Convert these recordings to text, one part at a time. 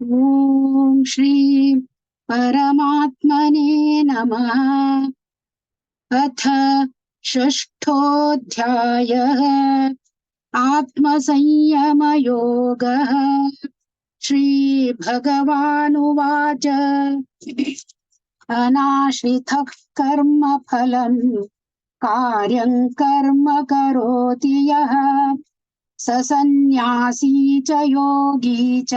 ॐ श्री परमात्मने नमः। अथ षष्ठोऽध्यायः आत्मसंयमयोगः। श्रीभगवानुवाच अनाश्रितः कर्मफलम् कार्यं कर्म करोति यः स सन्न्यासी च योगी च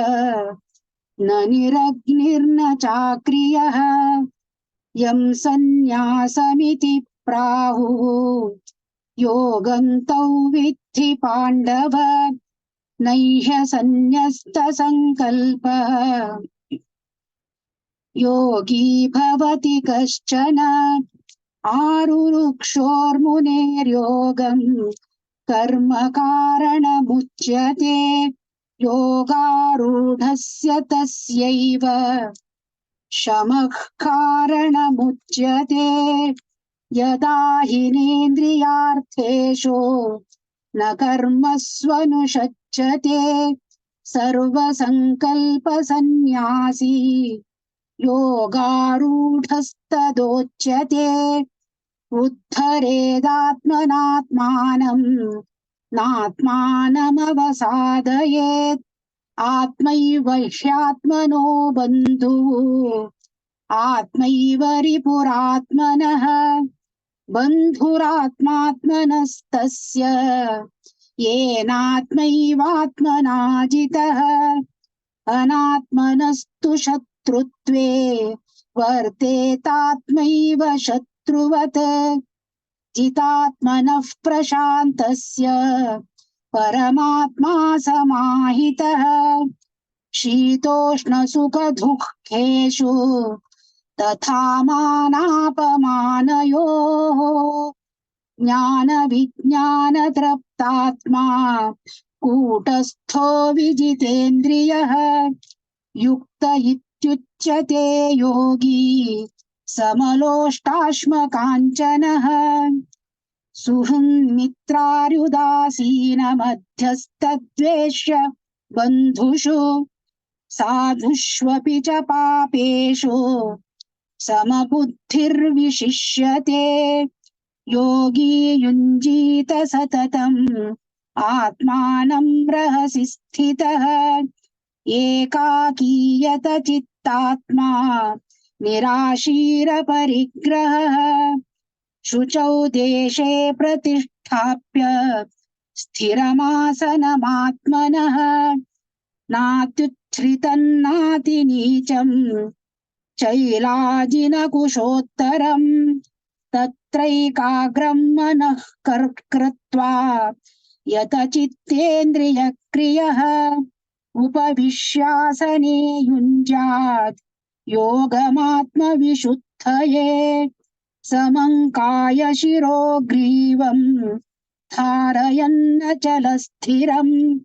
न निरग्निर्न चाक्रियः। यं सन्न्यासमिति प्राहुः योगं विद्धि पाण्डव। नैह्यसन्न्यस्तसङ्कल्पः योगी भवति कश्चन। आरुरुक्षोर्मुनेर्योगं कर्म कारणमुच्यते। योगारूढस्य तस्यैव शमः कारणमुच्यते। यदा हिनेन्द्रियार्थेषु न कर्मस्वनुषज्जते सर्वसङ्कल्पसन्न्यासी योगारूढस्तदोच्यते। उद्धरेदात्मनात्मानं नात्मानमवसादयेत्। आत्मैव ह्यात्मनो बन्धुः आत्मैव रिपुरात्मनः। बन्धुरात्मात्मनस्तस्य येनात्मैवात्मना जितः। अनात्मनस्तु शत्रुत्वे वर्तेतात्मैव शत्रुवत्। जितात्मनः प्रशान्तस्य परमात्मा समाहितः। शीतोष्णसुखदुःखेषु तथा मानापमानयोः ज्ञानविज्ञानतृप्तात्मा कूटस्थो विजितेन्द्रियः। युक्त इत्युच्यते योगी समलोष्टाश्मकाञ्चनः। सुहृन्मित्रार्युदासीनमध्यस्तद्वेष्य बन्धुषु साधुष्वपि च पापेषु समबुद्धिर्विशिष्यते। योगी युञ्जीत सततम् आत्मानं रहसि स्थितः। एकाकीयत चित्तात्मा निराशीरपरिग्रहः। शुचौ देशे प्रतिष्ठाप्य स्थिरमासनमात्मनः। नात्युच्छ्रितन्नातिनीचम् चैलाजिनकुशोत्तरम्। तत्रैकाग्रं मनः कृत्वा यतचित्तेन्द्रियक्रियः। उपविश्यासने युञ्जात् योगमात्मविशुद्धये। समं कायशिरो ग्रीवं धारयन्नचलस्थिरम्।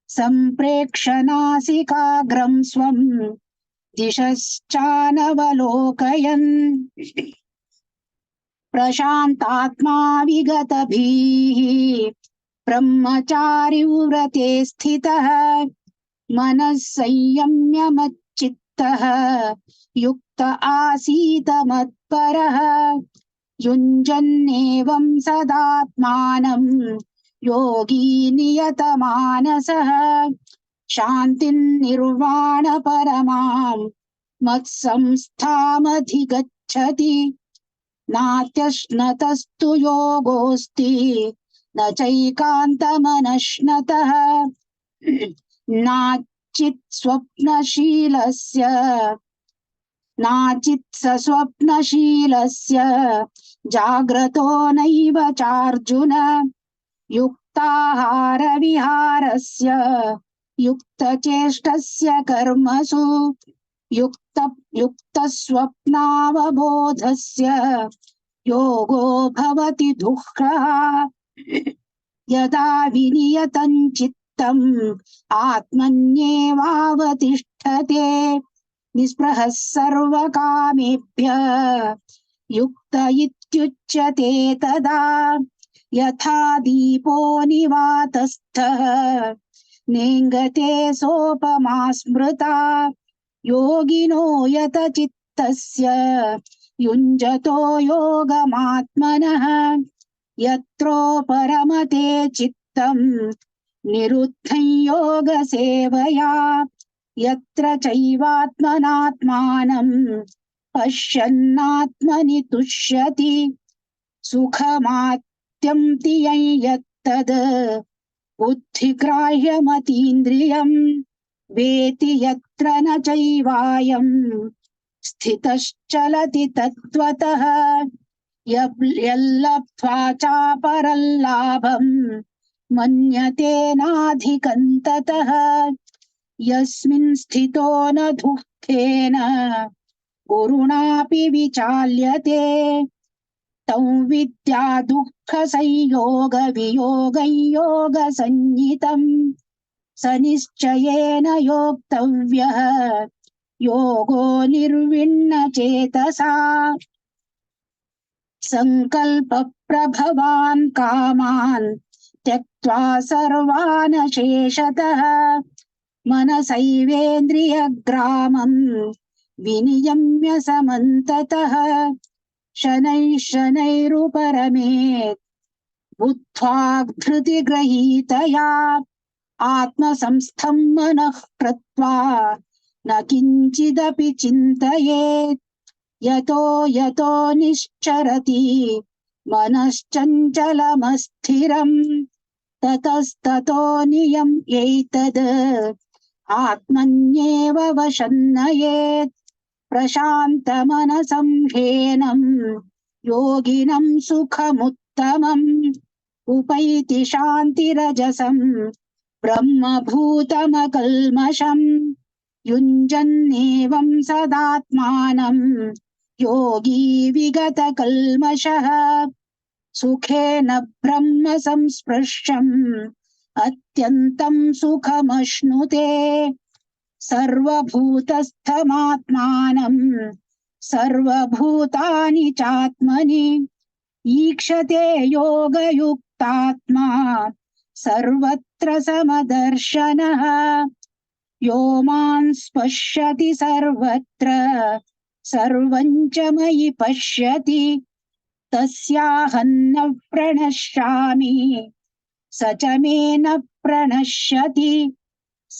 सम्प्रेक्ष्य नासिकाग्रं स्वं दिशश्चानवलोकयन्। प्रशान्तात्मा विगतभीः ब्रह्मचारिव्रते स्थितः। मनः संयम्य मच्चित्तः युक्त आसीत मत्परः। युञ्जन्नेवं सदात्मानं योगी नियतमानसः। शान्तिर्निर्वाणपरमां मत्संस्थामधिगच्छति। नात्यश्नतस्तु योगोऽस्ति न चैकान्तमनश्नतः। नाचित्सस्वप्नशीलस्य जाग्रतो नैव चार्जुन। युक्ताहारविहारस्य युक्तचेष्टस्य कर्मसु युक्तस्वप्नावबोधस्य योगो भवति दुःखः। यदा विनियतं चित्तम् आत्मन्येवावतिष्ठते। निःस्पृहः सर्वकामेभ्यः युक्त इत्युच्यते तदा। यथा दीपो निवातस्थः नेङ्गते सोपमा स्मृता। योगिनो यतचित्तस्य युञ्जतो योगमात्मनः यत्रो परमते चित्तम् निरुद्धं योगसेवया यत्र चैवात्मनात्मानं पश्यन्नात्मनि तुष्यति सुखमात्यन्तियं यत्तद् बुद्धिग्राह्यमतीन्द्रियम् वेति यत्र न चैवायं स्थितश्चलति तत्त्वतः यल्लब्ध्वा चापरल्लाभम् मन्यते नाधिकं ततः यस्मिन् स्थितो न दुःखेन गुरुणापि विचाल्यते तं विद्या दुःखसंयोगवियोगं स निश्चयेन योक्तव्यः योगो निर्विण्णचेतसा संकल्पप्रभवान् कामान् त्यक्त्वा सर्वान् शेषतः मनसैवेन्द्रियग्रामं विनियम्य समन्ततः शनैः शनैरुपरमेत् बुद्ध्वा धृतिगृहीतया आत्मसंस्थं मनः कृत्वा न किञ्चिदपि चिन्तयेत् यतो यतो निश्चरति मनश्चञ्चलमस्थिरम् ततस्ततो नियम्यैतद् आत्मन्येव वशन्नयेत् प्रशान्तमनसं ह्येनं योगिनं सुखमुत्तमम् उपैति शान्तिरजसं ब्रह्मभूतमकल्मषम् युञ्जन्नेवं सदात्मानं योगी विगतकल्मषः सुखेन ब्रह्म संस्पृश्यम् अत्यन्तं सुखमश्नुते सर्वभूतस्थमात्मानं सर्वभूतानि चात्मनि ईक्षते योगयुक्तात्मा सर्वत्र समदर्शनः यो मां पश्यति सर्वत्र सर्वं च मयि पश्यति तस्याहं न प्रणश्यामि स च मे न प्रणश्यति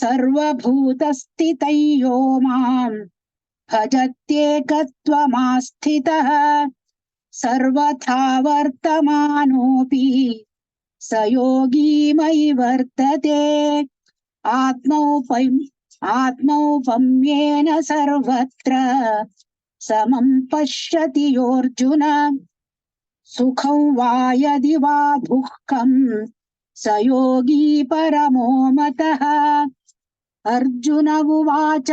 सर्वभूतस्थितं यो मां भजत्येकत्वमास्थितः सर्वथा वर्तमानोऽपि स योगी मयि वर्तते आत्मौपम्येन सर्वत्र समं पश्यति योऽर्जुन सुखं वा यदि वा दुःखं स योगी परमो मतः अर्जुन उवाच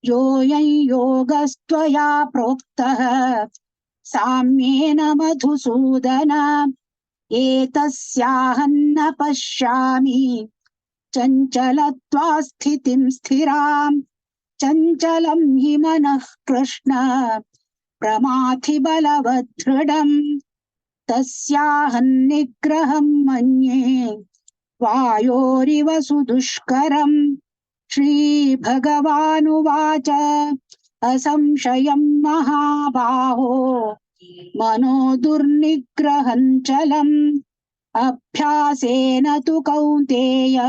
योऽयं योगस्त्वया प्रोक्तः साम्येन मधुसूदन एतस्याहं न पश्यामि चञ्चलत्वा स्थितिं स्थिराम् चञ्चलं हि मनः कृष्ण प्रमाथि बलवदृढम् तस्याहं निग्रहं मन्ये वायोरिव सुदुष्करम् श्रीभगवानुवाच असंशयं महाबाहो मनो दुर्निग्रहं चलम् अभ्यासेन तु कौन्तेय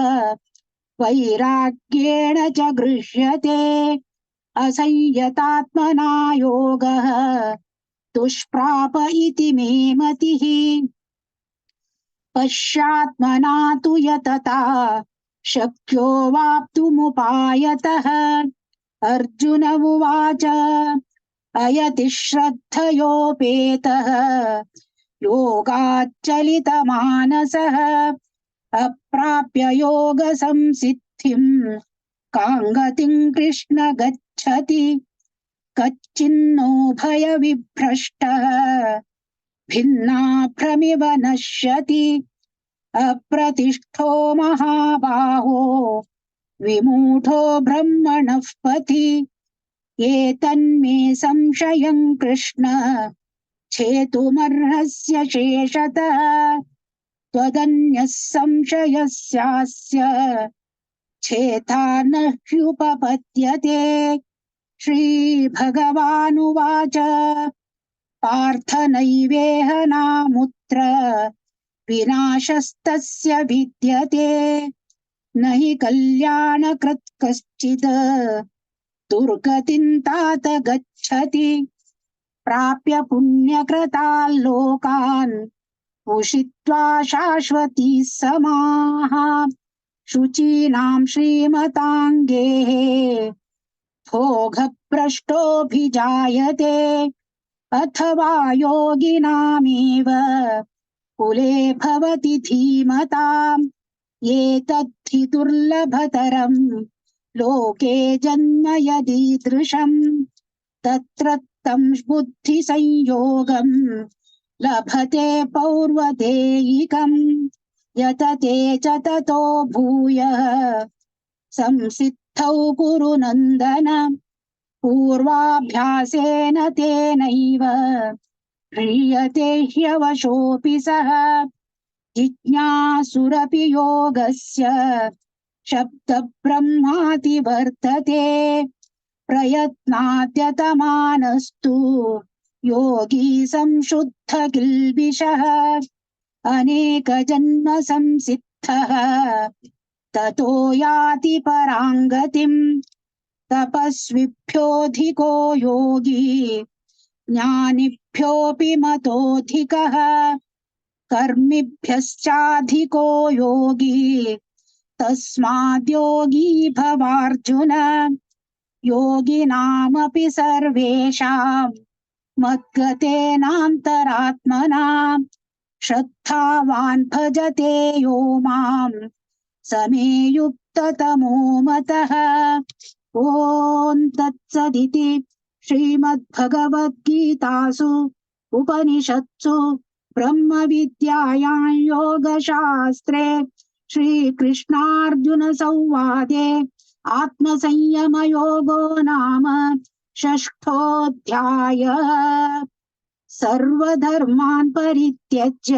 वैराग्येण च गृह्यते असंयतात्मना योगः दुष्प्राप इति मे मतिः पश्यात्मना तु यतता शक्यो वाप्तुमुपायतः अर्जुन उवाच अयति श्रद्धयोपेतः योगाच्चलितमानसः अप्राप्य योगसंसिद्धिं काङ्गतिं कृष्ण गच्छति कच्चिन्नो भयविभ्रष्टः भिन्नाभ्रमिव नश्यति अप्रतिष्ठो महाबाहो विमूढो ब्रह्मणः पथि एतन्मे संशयं कृष्ण छेतुमर्हस्य शेषतः त्वदन्यः संशयस्यास्य छेता न ह्युपपद्यते। श्रीभगवानुवाच पार्थ नैवेह नामुत्र विनाशस्तस्य विद्यते न हि कल्याणकृत् कश्चित् दुर्गतिं तात गच्छति प्राप्य पुण्यकृतान् लोकान् उषित्वा शाश्वती समाः शुचीनां श्रीमताङ्गेः भोगभ्रष्टोऽभिजायते अथवा योगिनामेव कुले भवति धीमताम् एतद्धि दुर्लभतरम् लोके जन्म यदीदृशम् तत्र तं बुद्धिसंयोगम् लभते पौर्वदेयिकम् यतते च ततो भूयः संसिद्धौ कुरु नन्दन पूर्वाभ्यासेन तेनैव ह्रियते ह्यवशोऽपि सः जिज्ञासुरपि योगस्य शब्दब्रह्माति वर्तते प्रयत्नाद्यतमानस्तु योगी संशुद्धकिल्बिषः अनेकजन्म संसिद्धः ततो याति पराङ्गतिम् तपस्विभ्योऽधिको योगी ज्ञानिभ्योऽपि मतोऽधिकः कर्मिभ्यश्चाधिको योगी तस्माद्योगी भवार्जुन योगिनामपि सर्वेषां मद्गतेनान्तरात्मना श्रद्धावान् भजते यो मां समे युक्ततमो मतः। ॐ तत्सदिति श्रीमद्भगवद्गीतासु उपनिषत्सु ब्रह्मविद्यायां योगशास्त्रे श्रीकृष्णार्जुनसंवादे आत्मसंयमयोगो नाम षष्ठोऽध्यायः। सर्वधर्मान् परित्यज्य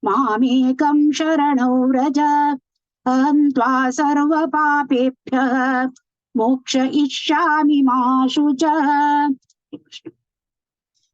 मामेकं शरणं व्रज अहं त्वा सर्वपापेभ्यः मोक्षयिष्यामि मा शुचः।